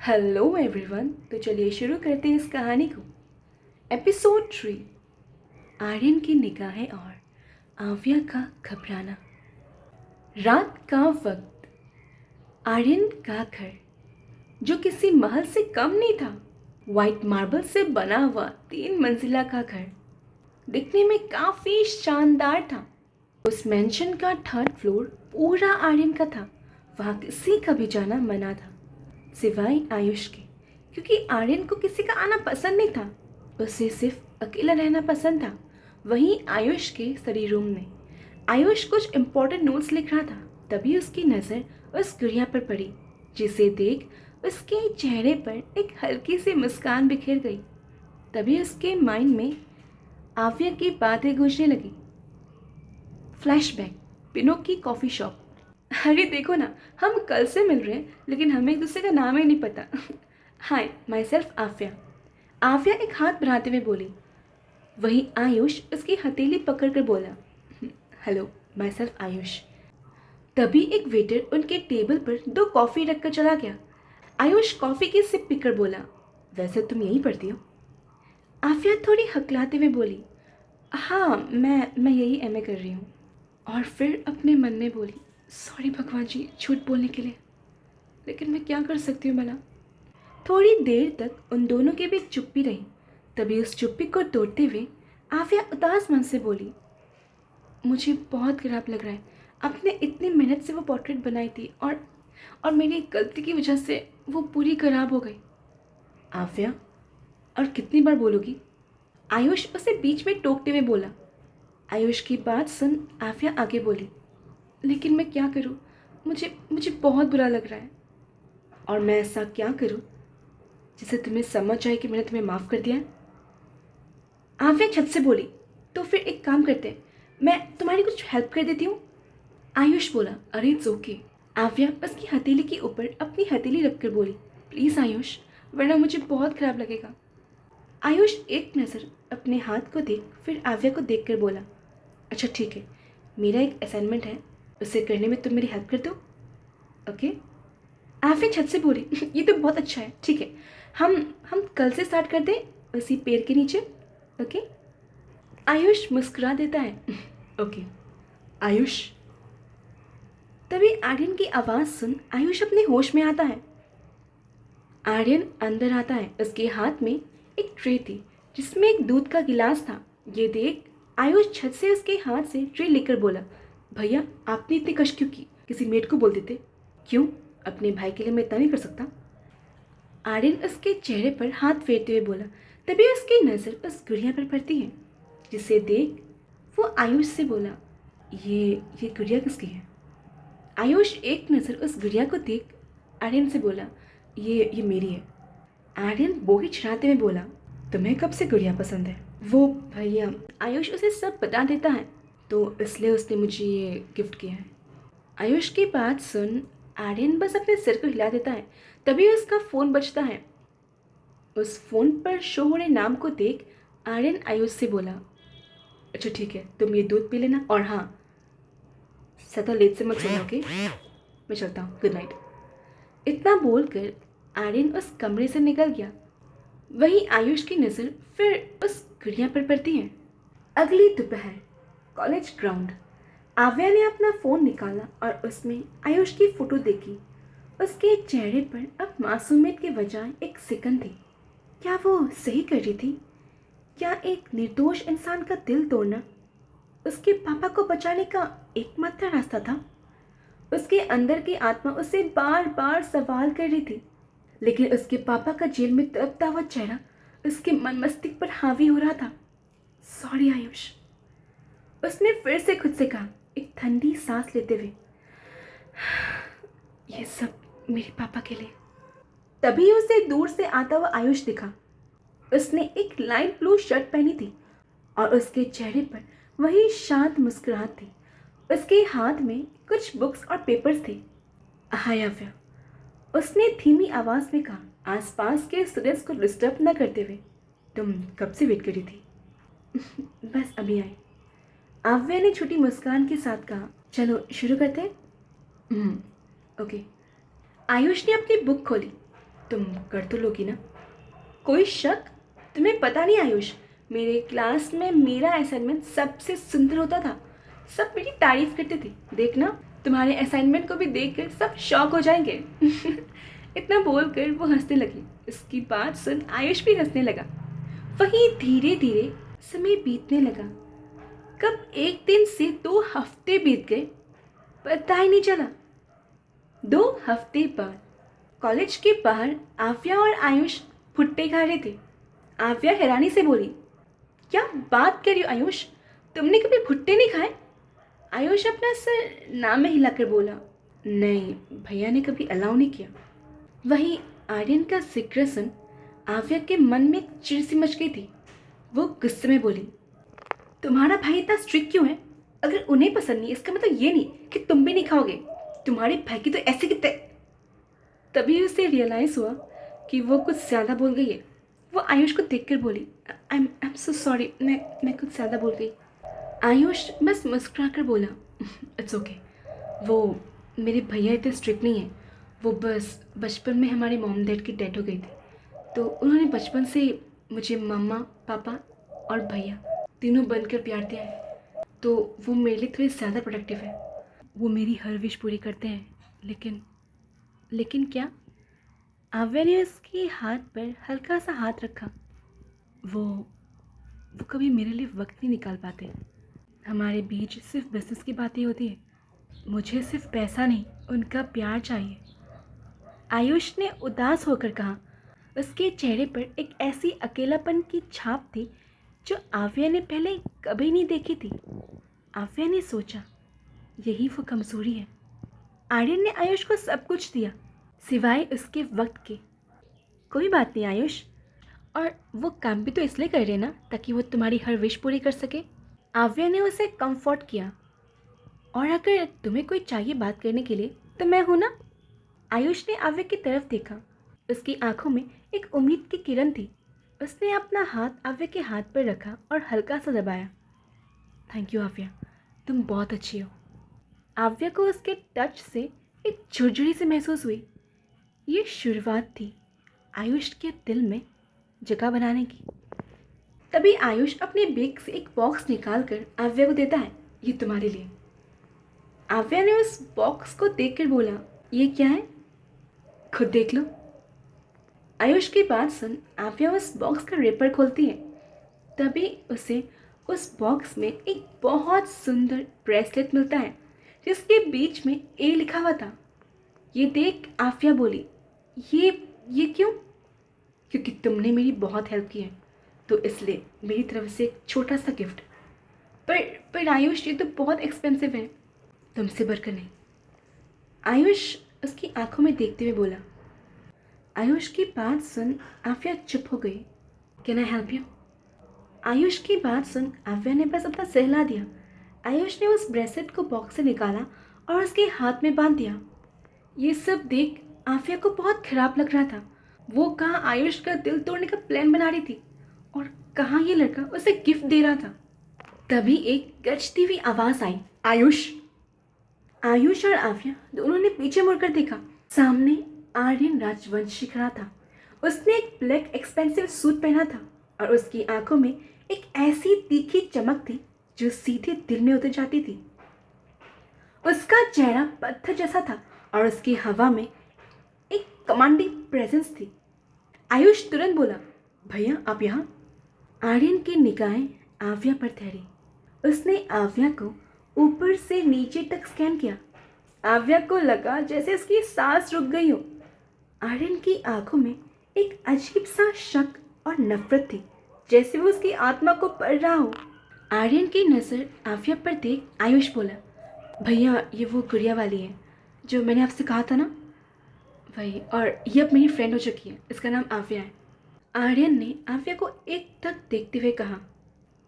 Hello everyone. तो चलिए शुरू करते हैं इस कहानी को। एपिसोड 3, आर्यन की निगाहें और आव्या का घबराना। रात का वक्त। आर्यन का घर, जो किसी महल से कम नहीं था, वाइट मार्बल से बना हुआ 3 मंजिला का घर, दिखने में काफी शानदार था। उस मेंशन का 3rd फ्लोर पूरा आर्यन का था। वहां किसी का भी जाना मना था, सिवाय आयुष के, क्योंकि आर्यन को किसी का आना पसंद नहीं था। उसे सिर्फ अकेला रहना पसंद था। वहीं आयुष के स्टडी रूम में आयुष कुछ इम्पोर्टेंट नोट्स लिख रहा था। तभी उसकी नज़र उस गुड़िया पर पड़ी, जिसे देख उसके चेहरे पर एक हल्की सी मुस्कान बिखेर गई। तभी उसके माइंड में आव्या की बातें गूंजने लगी। फ्लैशबैक, पिनो की कॉफ़ी शॉप। अरे देखो ना, हम कल से मिल रहे हैं लेकिन हमें एक दूसरे का नाम ही नहीं पता। हाय, माई सेल्फ आव्या। आव्या एक हाथ बढ़ाते हुए बोली। वहीं आयुष उसकी हथेली पकड़कर बोला, हेलो, माई सेल्फ आयुष। तभी एक वेटर उनके टेबल पर 2 कॉफ़ी रखकर चला गया। आयुष कॉफ़ी की सिप पीकर बोला, वैसे तुम यहीं पढ़ती हो? आव्या थोड़ी हकलाते हुए बोली, हाँ, मैं यही एमए कर रही हूँ। और फिर अपने मन में बोली, सॉरी भगवान जी झूठ बोलने के लिए, लेकिन मैं क्या कर सकती हूँ भला। थोड़ी देर तक उन दोनों के बीच चुप्पी रही। तभी उस चुप्पी को तोड़ते हुए आव्या उदास मन से बोली, मुझे बहुत खराब लग रहा है। आपने इतनी मेहनत से वो पोर्ट्रेट बनाई थी और मेरी गलती की वजह से वो पूरी खराब हो गई। आव्या, और कितनी बार बोलोगी? आयुष उसे बीच में टोकते हुए बोला। आयुष की बात सुन आव्या आगे बोली, लेकिन मैं क्या करूं? मुझे मुझे बहुत बुरा लग रहा है। और मैं ऐसा क्या करूं जिससे तुम्हें समझ आए कि मैंने तुम्हें माफ़ कर दिया है? आव्या छत से बोली, तो फिर एक काम करते हैं, मैं तुम्हारी कुछ हेल्प कर देती हूँ। आयुष बोला, अरे इट्स ओके। आव्या उसकी हथेली के ऊपर अपनी हथेली रखकर बोली, प्लीज़ आयुष, वरना मुझे बहुत खराब लगेगा। आयुष एक नज़र अपने हाथ को देख फिर आव्या को देखकर बोला, अच्छा ठीक है, मेरा एक असाइनमेंट है, उसे करने में तुम मेरी हेल्प कर दो, ओके? आव्या छत से बोली, ये तो बहुत अच्छा है, ठीक है, हम कल से स्टार्ट कर दें उसी पेड़ के नीचे, ओके? आयुष मुस्कुरा देता है, ओके। आयुष। तभी आर्यन की आवाज़ सुन आयुष अपने होश में आता है। आर्यन अंदर आता है। उसके हाथ में एक ट्रे थी जिसमें एक दूध का गिलास था। ये देख आयुष छत से उसके हाथ से ट्रे लेकर बोला, भैया आपने इतनी कष्ट क्यों की? किसी मेड को बोल देते। क्यों? अपने भाई के लिए मैं इतना नहीं कर सकता? आर्यन उसके चेहरे पर हाथ फेरते हुए बोला। तभी उसकी नज़र उस गुड़िया पर पड़ती है, जिसे देख वो आयुष से बोला, ये गुड़िया किसकी है? आयुष एक नज़र उस गुड़िया को देख आर्यन से बोला, ये मेरी है। आर्यन बोही चढ़ाते हुए बोला, तुम्हें कब से गुड़िया पसंद है? वो भैया, आयुष उसे सब बता देता है, तो इसलिए उसने मुझे ये गिफ्ट किया है। आयुष की बात सुन आर्यन बस अपने सिर को हिला देता है। तभी उसका फ़ोन बजता है। उस फ़ोन पर शो हो रहे नाम को देख आर्यन आयुष से बोला, अच्छा ठीक है, तुम ये दूध पी लेना, और हाँ, ज़्यादा लेट से मत सोना, ओके? मैं चलता हूँ, गुड नाइट। इतना बोलकर आर्यन उस कमरे से निकल गया। वहीं आयुष की नज़र फिर उस गुड़िया पर पड़ती है। अगली दोपहर, कॉलेज ग्राउंड। आव्या ने अपना फ़ोन निकाला और उसमें आयुष की फ़ोटो देखी। उसके चेहरे पर अब मासूमियत के बजाय एक सिकन थी। क्या वो सही कर रही थी? क्या एक निर्दोष इंसान का दिल तोड़ना उसके पापा को बचाने का एकमात्र रास्ता था? उसके अंदर की आत्मा उसे बार बार सवाल कर रही थी, लेकिन उसके पापा का जेल में तड़पता हुआ चेहरा उसके मन मस्तिष्क पर हावी हो रहा था। सॉरी आयुष, उसने फिर से खुद से कहा, एक ठंडी सांस लेते हुए। ये सब मेरे पापा के लिए। तभी उसे दूर से आता हुआ आयुष दिखा। उसने एक लाइट ब्लू शर्ट पहनी थी और उसके चेहरे पर वही शांत मुस्कुराहट थी। उसके हाथ में कुछ बुक्स और पेपर्स थे। हाय आव्या, उसने धीमी आवाज में कहा, आसपास के स्टूडेंट्स को डिस्टर्ब न करते हुए। तुम कब से वेट करी थी? बस अभी आई। आव्या ने छोटी मुस्कान के साथ कहा, चलो शुरू करते हैं। ओके। आयुष ने अपनी बुक खोली। तुम कर तो लोगी ना? कोई शक? तुम्हें पता नहीं आयुष, मेरे क्लास में मेरा असाइनमेंट सबसे सुंदर होता था। सब मेरी तारीफ करते थे। देखना, तुम्हारे असाइनमेंट को भी देखकर सब शॉक हो जाएंगे। इतना बोलकर वो हंसने लगी। इसकी बात सुन आयुष भी हंसने लगा। वहीं धीरे धीरे समय बीतने लगा। कब एक दिन से 2 हफ्ते बीत गए, पता ही नहीं चला। 2 हफ्ते बाद कॉलेज के बाहर आव्या और आयुष भुट्टे खा रहे थे। आव्या हैरानी से बोली, क्या बात कर रही हो आयुष, तुमने कभी भुट्टे नहीं खाए? आयुष अपना सर ना में हिलाकर बोला, नहीं भैया ने कभी अलाउ नहीं किया। वहीं आर्यन का जिक्र सुन आव्या के मन में एक चिढ़ सी मच गई थी। वो गुस्से में बोली, तुम्हारा भाई इतना स्ट्रिक्ट क्यों है? अगर उन्हें पसंद नहीं इसका मतलब ये नहीं कि तुम भी नहीं खाओगे। तुम्हारे भाई की तो ऐसे कितने। तभी उसे रियलाइज़ हुआ कि वो कुछ ज़्यादा बोल गई है। वो आयुष को देखकर बोली, आई एम सो सॉरी, मैं कुछ ज़्यादा बोल गई। आयुष बस मुस्कुरा कर बोला, इट्स ओके। वो मेरे भैया इतने स्ट्रिक्ट नहीं है। वो बस बचपन में हमारे मॉम डैड की डेथ हो गई थी, तो उन्होंने बचपन से मुझे मम्मा पापा और भैया तीनों बनकर प्यार दिया है। तो वो मेरे लिए थोड़ी ज़्यादा प्रोडक्टिव है। वो मेरी हर विश पूरी करते हैं। लेकिन क्या? आव्या ने उसके हाथ पर हल्का सा हाथ रखा। वो कभी मेरे लिए वक्त नहीं निकाल पाते। हमारे बीच सिर्फ बिजनेस की बातें होती है। मुझे सिर्फ पैसा नहीं, उनका प्यार चाहिए। आयुष ने उदास होकर कहा। उसके चेहरे पर एक ऐसी अकेलापन की छाप थी जो आव्या ने पहले कभी नहीं देखी थी। आव्या ने सोचा, यही वो कमजोरी है। आर्यन ने आयुष को सब कुछ दिया सिवाय उसके वक्त के। कोई बात नहीं आयुष, और वो काम भी तो इसलिए कर रहे ना ताकि वो तुम्हारी हर विश पूरी कर सके। आव्या ने उसे कंफर्ट किया। और अगर तुम्हें कोई चाहिए बात करने के लिए तो मैं हूं ना। आयुष ने आव्या की तरफ देखा। उसकी आंखों में एक उम्मीद की किरण थी। उसने अपना हाथ आव्या के हाथ पर रखा और हल्का सा दबाया। थैंक यू आव्या, तुम बहुत अच्छी हो। आव्या को उसके टच से एक झुरझुरी से महसूस हुई। ये शुरुआत थी आयुष के दिल में जगह बनाने की। तभी आयुष अपने बैग से एक बॉक्स निकालकर आव्या को देता है, ये तुम्हारे लिए। आव्या ने उस बॉक्स को देखकर बोला, ये क्या है? खुद देख लो। आयुष की बात सुन आव्या उस बॉक्स का रेपर खोलती है। तभी उसे उस बॉक्स में एक बहुत सुंदर ब्रेसलेट मिलता है जिसके बीच में ए लिखा हुआ था। ये देख आव्या बोली, ये क्यों? क्योंकि तुमने मेरी बहुत हेल्प की है, तो इसलिए मेरी तरफ से एक छोटा सा गिफ्ट। पर आयुष, ये तो बहुत एक्सपेंसिव है। तुमसे बढ़कर नहीं। आयुष उसकी आंखों में देखते हुए बोला। आयुष की बात सुन आव्या चुप हो गई। Can I help you? Ayush की बात सुन आव्या ने बस अपना सहला दिया। आयुष ने उस ब्रेसलेट को बॉक्स से निकाला और उसके हाथ में बांध दिया। ये सब देख आव्या को बहुत खराब लग रहा था। वो कहाँ आयुष का दिल तोड़ने का प्लान बना रही थी और कहाँ ये लड़का उसे गिफ्ट दे रहा था। तभी एक गरजती हुई आवाज आई, आयुष। आयुष और आव्या दोनों ने पीछे मुड़कर देखा। सामने आर्यन राजवंशी खड़ा था। उसने एक ब्लैक एक्सपेंसिव सूट पहना था और उसकी आंखों में एक ऐसी तीखी चमक थी जो सीधे दिल में उतर जाती थी। उसका चेहरा पत्थर जैसा था और उसकी हवा में एक कमांडिंग प्रेजेंस थी। आयुष तुरंत बोला, भैया आप यहाँ? आर्यन की निगाहें आव्या पर ठहरी। उसने आव्या को ऊपर से नीचे तक स्कैन किया। आव्या को लगा जैसे उसकी सांस रुक गई हो। आर्यन की आंखों में एक अजीब सा शक और नफरत थी, जैसे वो उसकी आत्मा को पढ़ रहा हो। आर्यन की नज़र आव्या पर देख आयुष बोला, भैया ये वो गुड़िया वाली है जो मैंने आपसे कहा था ना, वही। और ये अब मेरी फ्रेंड हो चुकी है, इसका नाम आव्या है। आर्यन ने आव्या को एक तक देखते हुए कहा,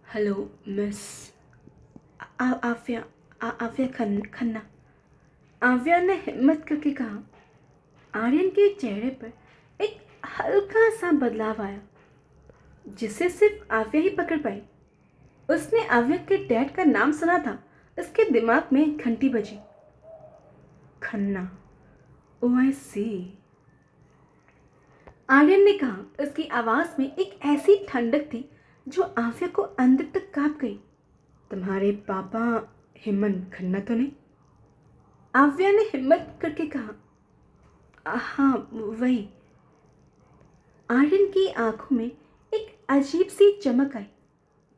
हेलो मिस आव्या, आव्या खन्ना। आव्या ने हिम्मत करके कहा। आर्यन के चेहरे पर एक हल्का सा बदलाव आया जिसे सिर्फ आव्या ही पकड़ पाई। उसने आव्या के डैड का नाम सुना था। उसके दिमाग में घंटी बजी। खन्ना, ओ आई सी। आर्यन ने कहा। उसकी आवाज़ में एक ऐसी ठंडक थी जो आफिया को अंदर तक कांप गई। तुम्हारे पापा हेमंत खन्ना तो नहीं? आफिया ने हिम्मत करके कहा, हाँ वही। आर्यन की आंखों में एक अजीब सी चमक आई,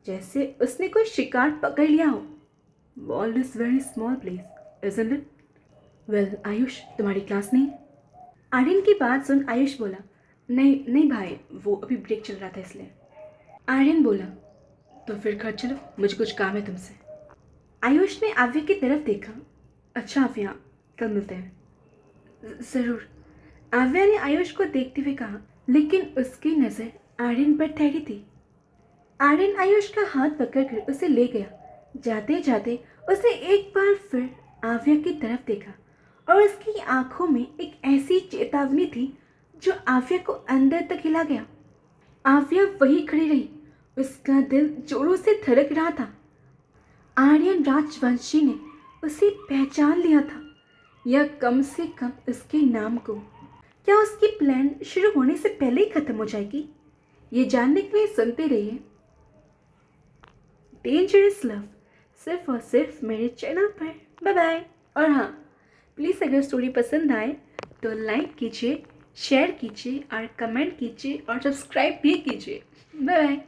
जैसे उसने कोई शिकार पकड़ लिया हो। World is very small place, isn't it? Well Ayush, तुम्हारी क्लास नहीं है? आर्यन की बात सुन आयुष बोला, नहीं नहीं भाई, वो अभी ब्रेक चल रहा था इसलिए। आर्यन बोला, तो फिर घर चलो, मुझे कुछ काम है तुमसे। आयुष ने आव्या की तरफ देखा। अच्छा आव्या, कल मिलते हैं। ज़रूर, आव्या ने आयुष को देखते हुए कहा, लेकिन उसकी नज़र आर्यन पर ठहरी थी। आर्यन आयुष का हाथ पकड़कर उसे ले गया। जाते जाते उसे एक बार फिर आव्या की तरफ देखा और उसकी आंखों में एक ऐसी चेतावनी थी जो आव्या को अंदर तक हिला गया। आव्या वहीं खड़ी रही, उसका दिल जोरों से धड़क रहा था। आर्यन राजवंशी ने उसे पहचान लिया था, या कम से कम उसके नाम को। क्या उसकी प्लान शुरू होने से पहले ही खत्म हो जाएगी? ये जानने के लिए सुनते रहिए डेंजरस लव, सिर्फ और सिर्फ मेरे चैनल पर। Bye bye. और हाँ, प्लीज़ अगर स्टोरी पसंद आए तो लाइक कीजिए, शेयर कीजिए और कमेंट कीजिए और सब्सक्राइब भी कीजिए। Bye bye.